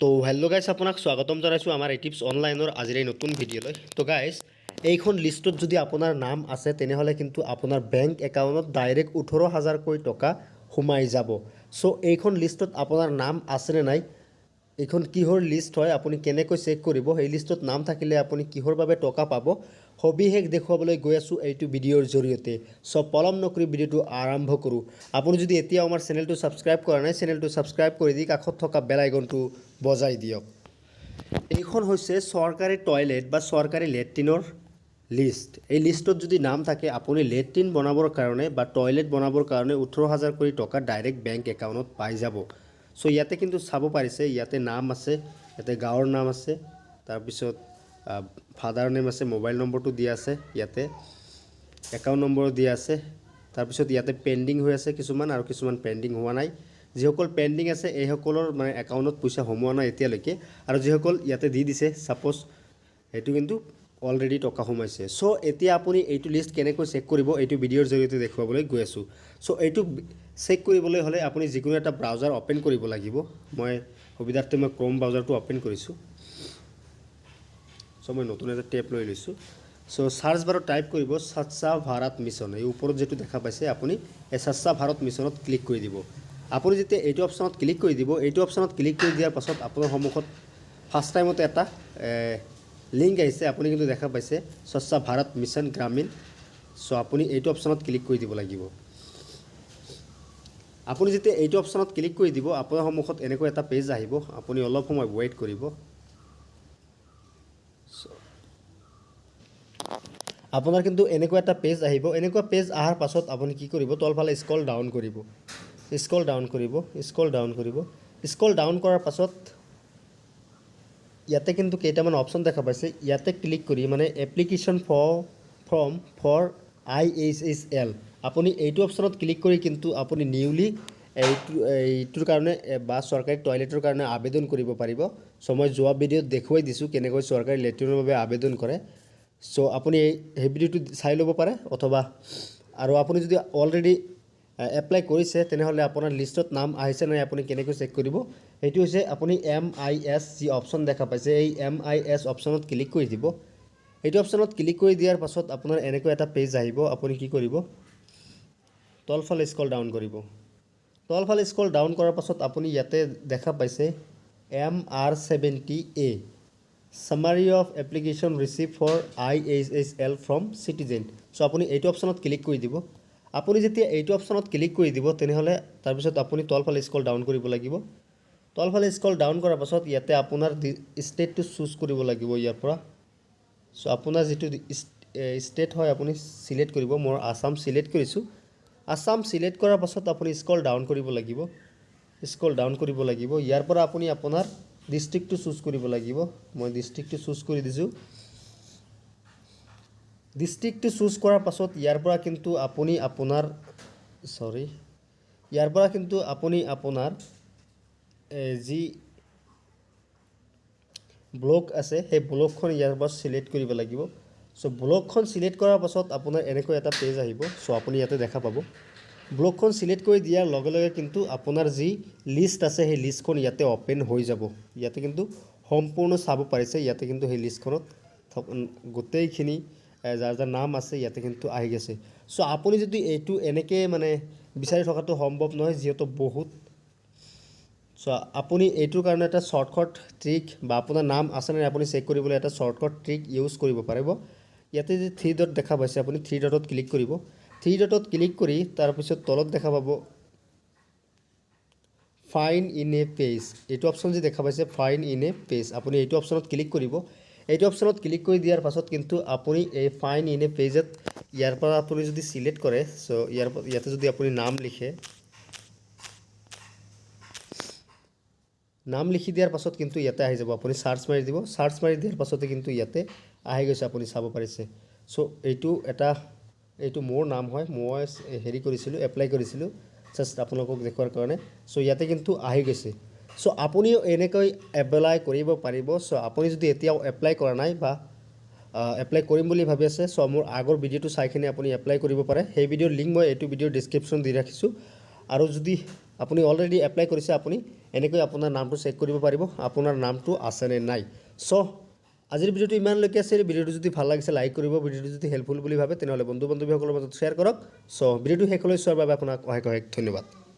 তো hello' guys আপোনাক স্বাগতম জনাইছোঁ আমাৰ এটিপছ অনলাইনৰ আজিৰ এই নতুন ভিডিঅ'লৈ। তো গাইজ এইখন লিষ্টত যদি আপোনাৰ নাম আছে তেনেহ'লে কিন্তু আপোনাৰ বেংক একাউণ্টত ডাইৰেক্ট 18,000কৈ টকা সোমাই যাব। চ' এইখন লিষ্টত আপোনাৰ নাম আছেনে নাই, এইখন কিহৰ লিষ্ট হয়, আপুনি কেনেকৈ চেক কৰিব, এই লিষ্টত নাম থাকিলে আপুনি কিহৰ বাবে টকা পাব, সবিশেষ দেখুৱাবলৈ গৈ আছোঁ এইটো ভিডিঅ'ৰ জৰিয়তে। চ' পলম নকৰি ভিডিঅ'টো আৰম্ভ কৰোঁ। আপুনি যদি এতিয়াও আমাৰ চেনেলটো ছাবস্ক্ৰাইব কৰা নাই, চেনেলটো ছাবস্ক্ৰাইব কৰি দি কাষত থকা বেল আইকনটো বজাই দিয়ক। এইখন হৈছে চৰকাৰী টয়লেট বা চৰকাৰী লেট্ৰিনৰ লিষ্ট। এই লিষ্টত যদি নাম থাকে আপুনি লেট্ৰিন বনাবৰ কাৰণে বা টয়লেট বনাবৰ কাৰণে 18,000 কৰি টকা ডাইৰেক্ট বেংক একাউণ্টত পাই যাব। চ' ইয়াতে কিন্তু চাব পাৰিছে, ইয়াতে নাম আছে, ইয়াতে গাঁৱৰ নাম আছে, তাৰপিছত ফাদাৰ নেম আছে, মোবাইল নম্বৰটো দিয়া আছে, ইয়াতে একাউণ্ট নম্বৰ দিয়া আছে, তাৰপিছত ইয়াতে পেণ্ডিং হৈ আছে কিছুমান আৰু কিছুমান পেণ্ডিং হোৱা নাই। যিসকল পেণ্ডিং আছে এইসকলৰ মানে একাউণ্টত পইচা সোমোৱা নাই এতিয়ালৈকে, আৰু যিসকল ইয়াতে দি দিছে ছাপ'জ সেইটো কিন্তু অলৰেডি টকা সোমাইছে। চ' এতিয়া আপুনি এইটো লিষ্ট কেনেকৈ চেক কৰিব এইটো ভিডিঅ'ৰ জৰিয়তে দেখুৱাবলৈ গৈ আছোঁ। চ' এইটো চেক কৰিবলৈ হ'লে আপুনি যিকোনো এটা ব্ৰাউজাৰ অ'পেন কৰিব লাগিব। মই সুবিধাৰ্থে মই ক্ৰ'ম ব্ৰাউজাৰটো অ'পেন কৰিছোঁ। চ' মই নতুন এটা টেব লৈ লৈছোঁ। চ' চাৰ্চ বাৰত টাইপ কৰিব স্বচ্ছ ভাৰত মিছন। এই ওপৰত যিটো দেখা পাইছে আপুনি এই স্বচ্ছ ভাৰত মিছনত ক্লিক কৰি দিব। আপুনি যেতিয়া এইটো অপশ্যনত ক্লিক কৰি দিব, এইটো অপশ্যনত ক্লিক কৰি দিয়াৰ পাছত আপোনাৰ সন্মুখত ফাৰ্ষ্ট টাইমতে এটা লিংক আহিছে, আপুনি কিন্তু দেখা পাইছে স্বচ্ছ ভাৰত মিছন গ্ৰামীণ। চ' আপুনি এইটো অপশ্যনত ক্লিক কৰি দিব লাগিব। আপুনি যেতিয়া এইটো অপশ্যনত ক্লিক কৰি দিব আপোনাৰ সন্মুখত এনেকুৱা এটা পেজ আহিব, আপুনি অলপ সময় ৱেইট কৰিব। আপোনাৰ কিন্তু এনেকুৱা এটা পেজ আহিব। এনেকুৱা পেজ অহাৰ পাছত আপুনি কি কৰিব, তলফালে স্ক্ৰল ডাউন কৰিব, স্ক্ৰল ডাউন কৰিব, স্ক্ৰল ডাউন কৰিব। স্ক্ৰল ডাউন কৰাৰ পাছত ইয়াতে কিন্তু কেইটামান অপশ্যন দেখা পাইছে, ইয়াতে ক্লিক কৰি মানে এপ্লিকেশ্যন ফৰ্ম ফৰ IHSL, আপুনি এইটো অপশ্যনত ক্লিক কৰি কিন্তু আপুনি নিউলি এইটোৰ কাৰণে বা চৰকাৰী টয়লেটৰ কাৰণে আবেদন কৰিব পাৰিব। চ' মই যোৱা ভিডিঅ'ত দেখুৱাই দিছোঁ কেনেকৈ চৰকাৰী লেট্ৰিনৰ বাবে আবেদন কৰে। চ' আপুনি সেই ভিডিঅ'টো চাই ল'ব পাৰে, অথবা আৰু আপুনি যদি অলৰেডি এপ্লাই কৰিছে তেনেহ'লে আপোনাৰ লিষ্টত নাম আহিছে নাই আপুনি কেনেকৈ চেক কৰিব, সেইটো হৈছে আপুনি MIS যি অপশ্যন দেখা পাইছে এই MIS অপশ্যনত ক্লিক কৰি দিব। এইটো অপশ্যনত ক্লিক কৰি দিয়াৰ পাছত আপোনাৰ এনেকুৱা এটা পেজ আহিব। আপুনি কি কৰিব, তলফালে স্ক্ৰল ডাউন কৰিব। তলফালে স্ক্ৰল ডাউন কৰাৰ পাছত আপুনি ইয়াতে দেখা পাইছে MR70A summary of application receive for IHSL from citizen. So' আপুনি এইটো অপশ্যনত ক্লিক কৰি দিব। আপুনি যেতিয়া এইটো অপশ্যনত ক্লিক কৰি দিব তেনেহ'লে তাৰপিছত আপুনি তলফালে স্ক্ৰল ডাউন কৰিব লাগিব। তলফালে স্ক্ৰল ডাউন কৰাৰ পাছত ইয়াতে আপোনাৰ ষ্টেটটো চুজ কৰিব লাগিব ইয়াৰ পৰা। চ' আপোনাৰ যিটো ষ্টেট হয় আপুনি চিলেক্ট কৰিব। মই আছাম চিলেক্ট কৰিছোঁ। আছাম চিলেক্ট কৰাৰ পাছত আপুনি স্ক্ৰল ডাউন কৰিব লাগিব, স্ক্ৰল ডাউন কৰিব লাগিব। ইয়াৰ পৰা আপুনি আপোনাৰ ডিষ্ট্ৰিক্টটো চুজ কৰিব লাগিব। মই ডিষ্ট্ৰিক্টটো চুজ কৰি দিছোঁ। ডিষ্ট্ৰিক্টটো চুজ কৰাৰ পাছত ইয়াৰ পৰা কিন্তু আপুনি আপোনাৰ যি ব্লক আছে সেই ব্লকখন ইয়াৰ পৰা চিলেক্ট কৰিব লাগিব। চ' ব্লকখন চিলেক্ট কৰাৰ পাছত আপোনাৰ এনেকৈ এটা পেজ আহিব। চ' আপুনি ইয়াতে দেখা পাব। ব্লকখন চিলেক্ট কৰি দিয়াৰ লগে লগে কিন্তু আপোনাৰ যি লিষ্ট আছে সেই লিষ্টখন ইয়াতে অ'পেন হৈ যাব। ইয়াতে কিন্তু সম্পূৰ্ণ চাব পাৰিছে, ইয়াতে কিন্তু সেই লিষ্টখনত গোটেইখিনি যাৰ যাৰ নাম আছে ইয়াতে কিন্তু আহি গৈছে। চ' আপুনি যদি এইটো এনেকৈ মানে বিচাৰি থকাটো সম্ভৱ নহয়, যিহেতু বহুত। চ' আপুনি এইটোৰ কাৰণে এটা শ্বৰ্টকাট ট্ৰিক বা আপোনাৰ নাম আছেনে আপুনি চেক কৰিবলৈ এটা শ্বৰ্টকাট ট্ৰিক ইউজ কৰিব পাৰিব। ইয়াতে যি 3 ডট দেখা পাইছে আপুনি 3 ডটত ক্লিক কৰিব। 3 ডটত ক্লিক কৰি তাৰপিছত তলত দেখা পাব ফাইন ইন এ পেজ, এইটো অপশ্যন যি দেখা পাইছে ফাইন ইন এ পেজ, আপুনি এইটো অপশ্যনত ক্লিক কৰিব। এইটো অপশ্যনত ক্লিক কৰি দিয়াৰ পাছত কিন্তু আপুনি এই ফাইন ইন এ পেজত ইয়াৰ পৰা আপুনি যদি চিলেক্ট কৰে, চ' ইয়াতে যদি আপুনি নাম লিখে, নাম লিখি দিয়াৰ পাছত কিন্তু ইয়াতে আহি যাব। আপুনি চাৰ্চ মাৰি দিব। চাৰ্চ মাৰি দিয়াৰ পাছতে কিন্তু ইয়াতে আহি গৈছে, আপুনি চাব পাৰিছে। চ' এইটো মোৰ নাম হয়, মই এপ্লাই কৰিছিলোঁ জাষ্ট আপোনালোকক দেখুৱাৰ কাৰণে। চ' ইয়াতে কিন্তু আহি গৈছে। চ' আপুনিও এনেকৈ এপ্লাই কৰিব পাৰিব। চ' আপুনি যদি এতিয়াও এপ্লাই কৰা নাই বা এপ্লাই কৰিম বুলি ভাবি আছে, চ' মোৰ আগৰ ভিডিঅ'টো চাই কিনে আপুনি এপ্লাই কৰিব পাৰে। সেই ভিডিঅ'ৰ লিংক মই এইটো ভিডিঅ'ৰ ডিছক্ৰিপশ্যন দি ৰাখিছোঁ। আৰু যদি আপুনি অলৰেডি এপ্লাই কৰিছে আপুনি এনেকৈ আপোনাৰ নামটো চেক কৰিব পাৰিব আপোনাৰ নামটো আছে নে নাই চ' আজিৰ ভিডিঅ'টো ইমানলৈকে আছিল ভিডিঅ'টো যদি ভাল লাগিছে লাইক কৰিব ভিডিঅ'টো যদি হেল্পফুল বুলি ভাবে তেনেহ'লে বন্ধু বান্ধৱীসকলৰ মাজত শ্বেয়াৰ কৰক চ' ভিডিঅ'টো শেষলৈ চোৱাৰ বাবে আপোনাক অশেষ ধন্যবাদ